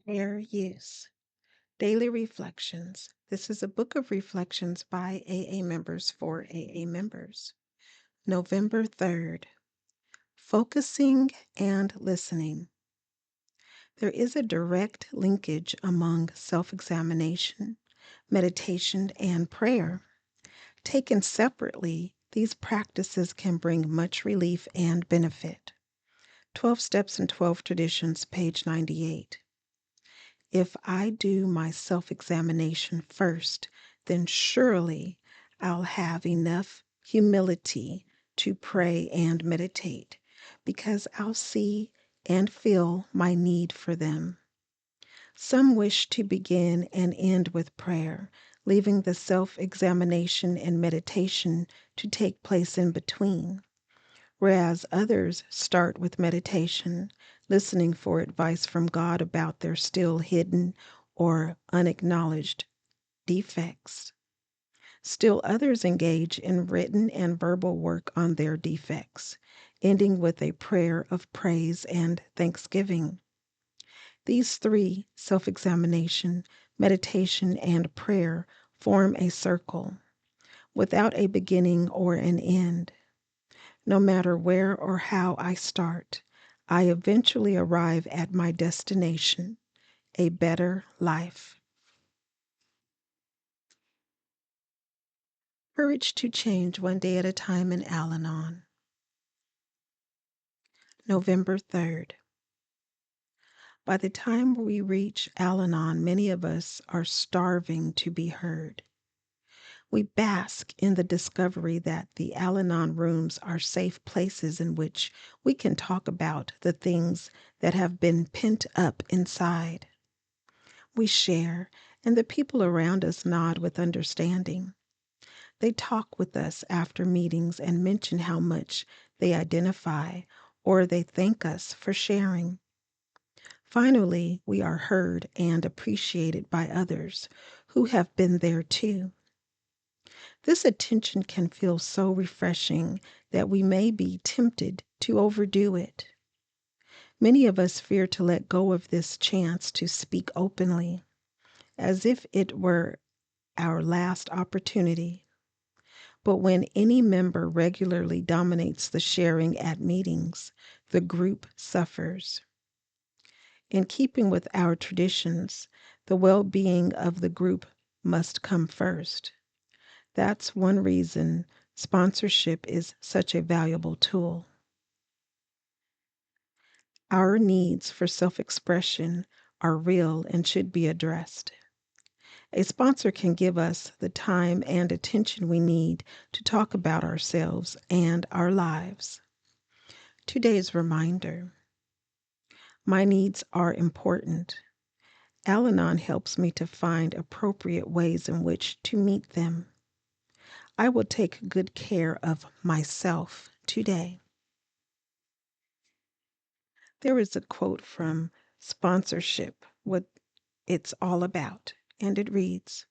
Fair use. Daily Reflections. This is a book of reflections by AA members for AA members. November 3rd. Focusing and listening. There is a direct linkage among self examination, meditation, and prayer. Taken separately, these practices can bring much relief and benefit. 12 Steps and 12 Traditions, page 98. If I do my self examination first, then surely I'll have enough humility to pray and meditate because I'll see and feel my need for them. Some wish to begin and end with prayer, leaving the self examination and meditation to take place in between, whereas others start with meditation, listening for advice from God about their still hidden or unacknowledged defects. Still others engage in written and verbal work on their defects, ending with a prayer of praise and thanksgiving. These three, self examination, meditation, and prayer, form a circle without a beginning or an end. No matter where or how I start, I eventually arrive at my destination, a better life. Courage to change one day at a time in Al Anon. November 3rd. By the time we reach Al Anon, many of us are starving to be heard. We bask in the discovery that the Al Anon rooms are safe places in which we can talk about the things that have been pent up inside. We share, and the people around us nod with understanding. They talk with us after meetings and mention how much they identify, or they thank us for sharing. Finally, we are heard and appreciated by others who have been there too. This attention can feel so refreshing that we may be tempted to overdo it. Many of us fear to let go of this chance to speak openly, as if it were our last opportunity. But when any member regularly dominates the sharing at meetings, the group suffers. In keeping with our traditions, the well-being of the group must come first. That's one reason sponsorship is such a valuable tool. Our needs for self-expression are real and should be addressed. A sponsor can give us the time and attention we need to talk about ourselves and our lives. Today's reminder: my needs are important. Al Anon helps me to find appropriate ways in which to meet them. I will take good care of myself today. There is a quote from Sponsorship, What It's All About, and it reads,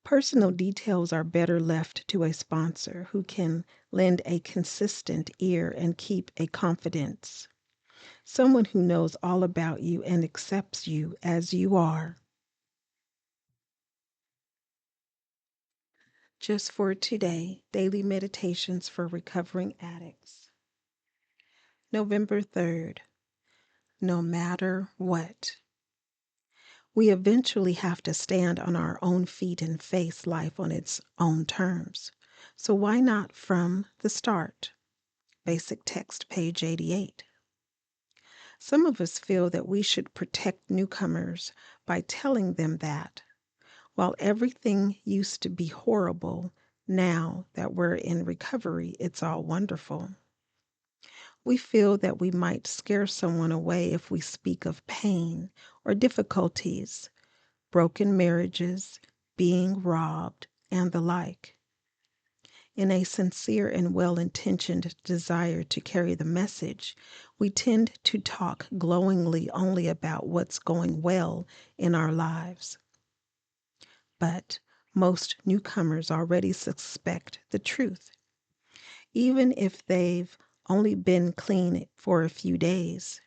"Personal details are better left to a sponsor who can lend a consistent ear and keep a confidence. Someone who knows all about you and accepts you as you are." Just for today, daily meditations for recovering addicts. November 3rd. No matter what. We eventually have to stand on our own feet and face life on its own terms. So why not from the start? Basic text, page 88. Some of us feel that we should protect newcomers by telling them that, while everything used to be horrible, now that we're in recovery, it's all wonderful. We feel that we might scare someone away if we speak of pain or difficulties, broken marriages, being robbed, and the like. In a sincere and well-intentioned desire to carry the message, we tend to talk glowingly only about what's going well in our lives. But most newcomers already suspect the truth, even if they've only been clean for a few days.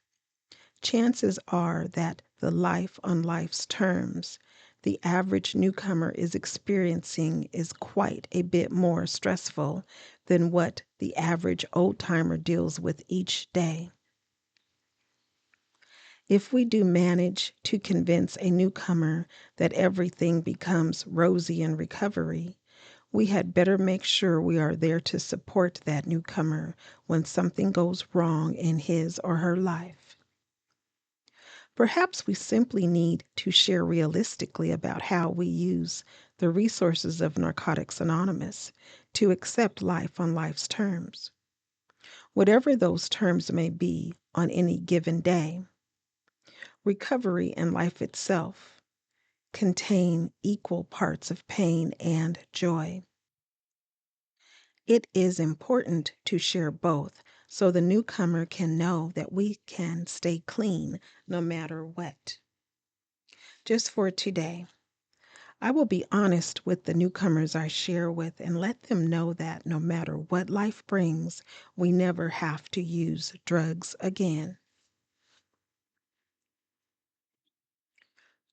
chances are that the life on life's terms the average newcomer is experiencing is quite a bit more stressful than what the average old timer deals with each day. If we do manage to convince a newcomer that everything becomes rosy in recovery, we had better make sure we are there to support that newcomer when something goes wrong in his or her life. Perhaps we simply need to share realistically about how we use the resources of Narcotics Anonymous to accept life on life's terms, whatever those terms may be on any given day. Recovery and life itself contain equal parts of pain and joy. It is important to share both so the newcomer can know that we can stay clean no matter what. Just for today, I will be honest with the newcomers I share with and let them know that no matter what life brings, we never have to use drugs again.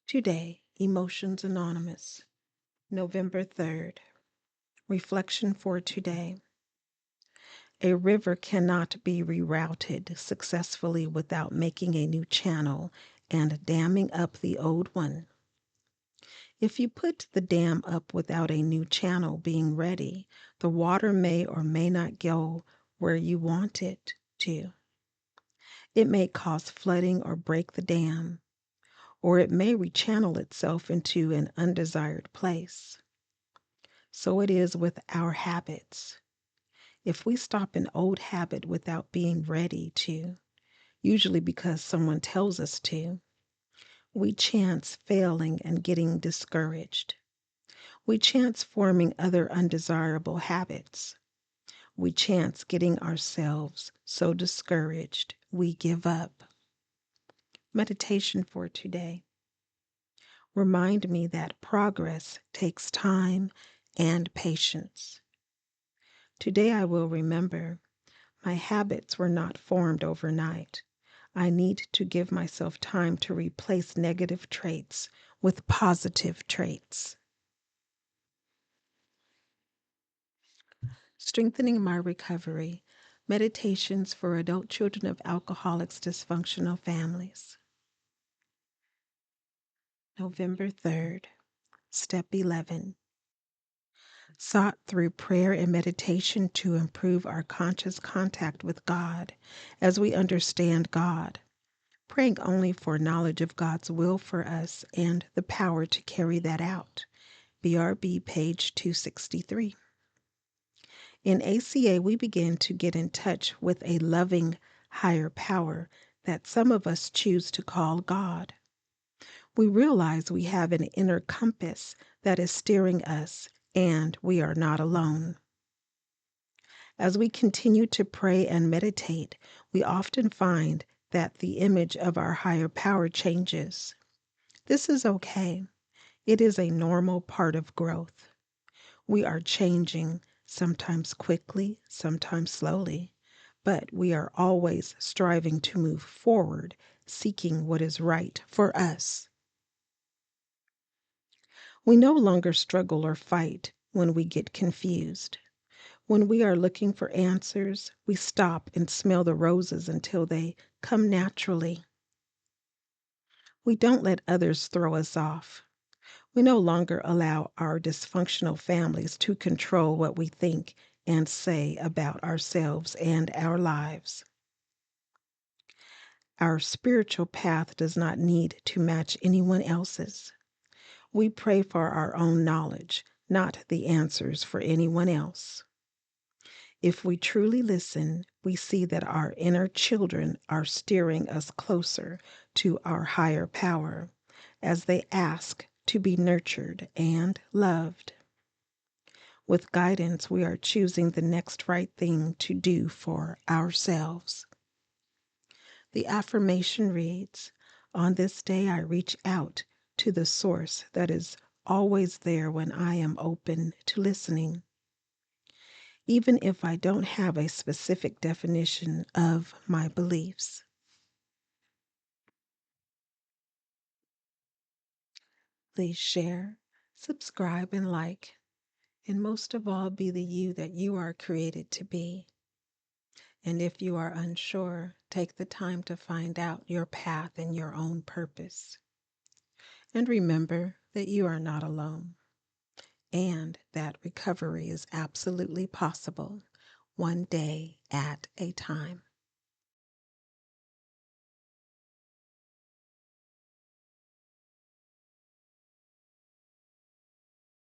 Today, Emotions Anonymous, November 3rd. Reflection for today. A river cannot be rerouted successfully without making a new channel and damming up the old one. If you put the dam up without a new channel being ready, the water may or may not go where you want it to. It may cause flooding or break the dam, or it may rechannel itself into an undesired place. So it is with our habits. If we stop an old habit without being ready to, usually because someone tells us to, we chance failing and getting discouraged. We chance forming other undesirable habits. We chance getting ourselves so discouraged we give up. Meditation for today. Remind me that progress takes time and patience. Today I will remember my habits were not formed overnight. I need to give myself time to replace negative traits with positive traits. Strengthening my recovery. Meditations for adult children of alcoholics, dysfunctional families. November 3rd. Step 11. Sought through prayer and meditation to improve our conscious contact with God as we understand God. Praying only for knowledge of God's will for us and the power to carry that out. BRB, page 263. In ACA, we begin to get in touch with a loving higher power that some of us choose to call God. We realize we have an inner compass that is steering us, and we are not alone. As we continue to pray and meditate, we often find that the image of our higher power changes. This is okay. It is a normal part of growth. We are changing, sometimes quickly, sometimes slowly, but we are always striving to move forward, seeking what is right for us. We no longer struggle or fight when we get confused. When we are looking for answers, we stop and smell the roses until they come naturally. We don't let others throw us off. We no longer allow our dysfunctional families to control what we think and say about ourselves and our lives. Our spiritual path does not need to match anyone else's. We pray for our own knowledge, not the answers for anyone else. If we truly listen, we see that our inner children are steering us closer to our higher power as they ask to be nurtured and loved. With guidance, we are choosing the next right thing to do for ourselves. The affirmation reads, "On this day I reach out to the source that is always there when I am open to listening. Even if I don't have a specific definition of my beliefs." Please share, subscribe, and like. And most of all, be the you that you are created to be. And if you are unsure, take the time to find out your path and your own purpose. And remember that you are not alone and that recovery is absolutely possible, one day at a time.